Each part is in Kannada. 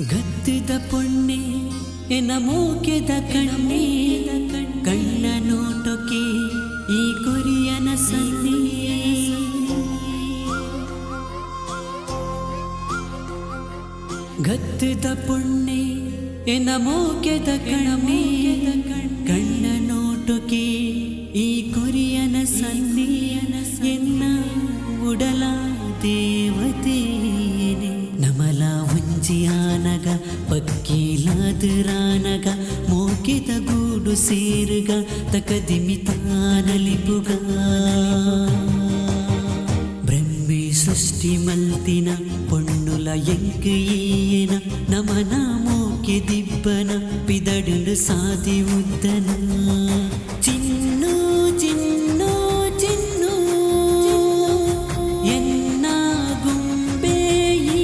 ಗತ್ತಿದ ಪೊಣ್ಣೆ ಎನ ಮೂಕೆದ ಕಣ್ಣೆ ಕಣ್ಣ ನೋಟಕ್ಕೆ ಈ ಕೊರಿಯನ ಸನ್ನೆ ಗತ್ತಿದ ಪೊಣ್ಣೆ ಎನ ಮೂಕೆದ ಕಣ್ಣೆ ಕಣ್ಣ ನೋಟಕ್ಕೆ ಈ ಕೊರಿಯನ ಸನ್ನೆ ಎನ್ನ ಉಡಲ ದೇವತೆಯೇ ನಮಲ ವಂಜಿಯಾನಗ ಪಕ್ಕೀಲಾದರಾನಗ ಮೋಕೆದ ಗೂಡು ಸೇರುಗ ತಕದಿಮಿತಾನಲಿಪುಗ ಬ್ರಹ್ಮೆ ಸೃಷ್ಟಿ ಮಲ್ತಿನ ಪೊಣ್ಣುಲ ಎಂಕೀಯನ ನಮನ ಮೋಕೆ ದಿಬ್ಬನ ಪಿದಡು ಸಾದಿ ಉದ್ದನ ಚಿನ್ನು ಚಿನ್ನು ಚಿನ್ನು ಎನ್ನ ಗುಂಬೆಯಿ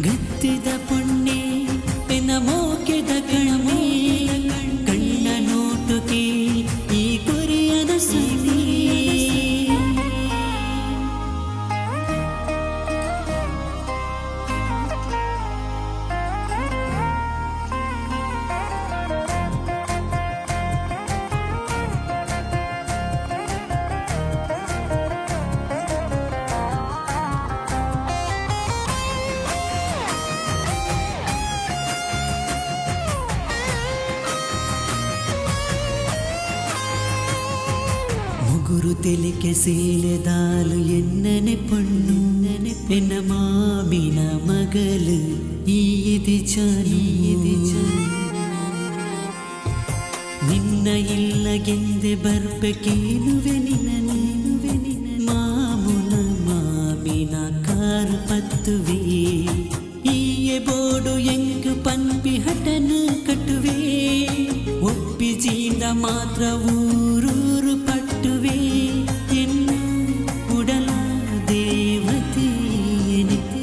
ಗತ್ತಿದ ಪೊಣ್ಣೆ ಎನ ಮೋಕೆದ ಕಣ್ಣೆ ಕಣ್ಣ ನೋಟಕ್ಕೆ ಈ ಕೊರಿಯನ ಸನ್ನೆ ಗುರು ತೆಲಿಕೆ ಸೇಲೆದಾಲು ಎನ್ನನೆ ಪೊಣ್ಣು ಎನ್ನ ಮಾಮಿನ ಮಗಲು ಈದಿ ಜಾನು ನಿನ್ನ ಇಲ್ಲಗೆಂದೆ ಬರ್ಬೇಕೇನುವೆ ನಿನ್ನ ಮಾಮುನ ಮಾಮಿನ ಕಾರು ಪತ್ತುವೆ ಈಯೆ ಬೋಡು ಎಂಕು ಪನ್ಪಿ ಹಟನು ಕಟ್ಟುವೆ ಒಪ್ಪಿ ಜೀಂದ ಮಾತ್ರ ಊರೂರು ಪಟ್ಟುವೆ ಎನ್ನ ಉಡಲ ದೇವತೆಯೇ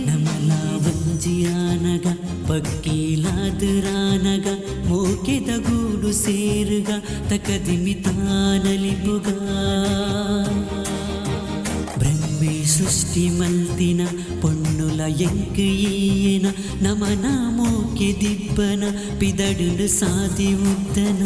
ನಮಲ ವಂಜಿಯಾನಗ ಪಕ್ಕೀಲಾದರಾನಗ ಮೋಕೆದ ಗೂಡು ಸೇರುಗ ತಕದಿಮಿತಾನಲಿಪುಗ ಬ್ರಹ್ಮೆ ಸೃಷ್ಟಿ ಮಲ್ತಿನ ಪೊಣ್ಣುಲ ಎಂಕೀಯನ ನಮನ ಮೋಕೆ ದಿಬ್ಬನ ಪಿದಡು ಸಾದಿ ಉದ್ದನ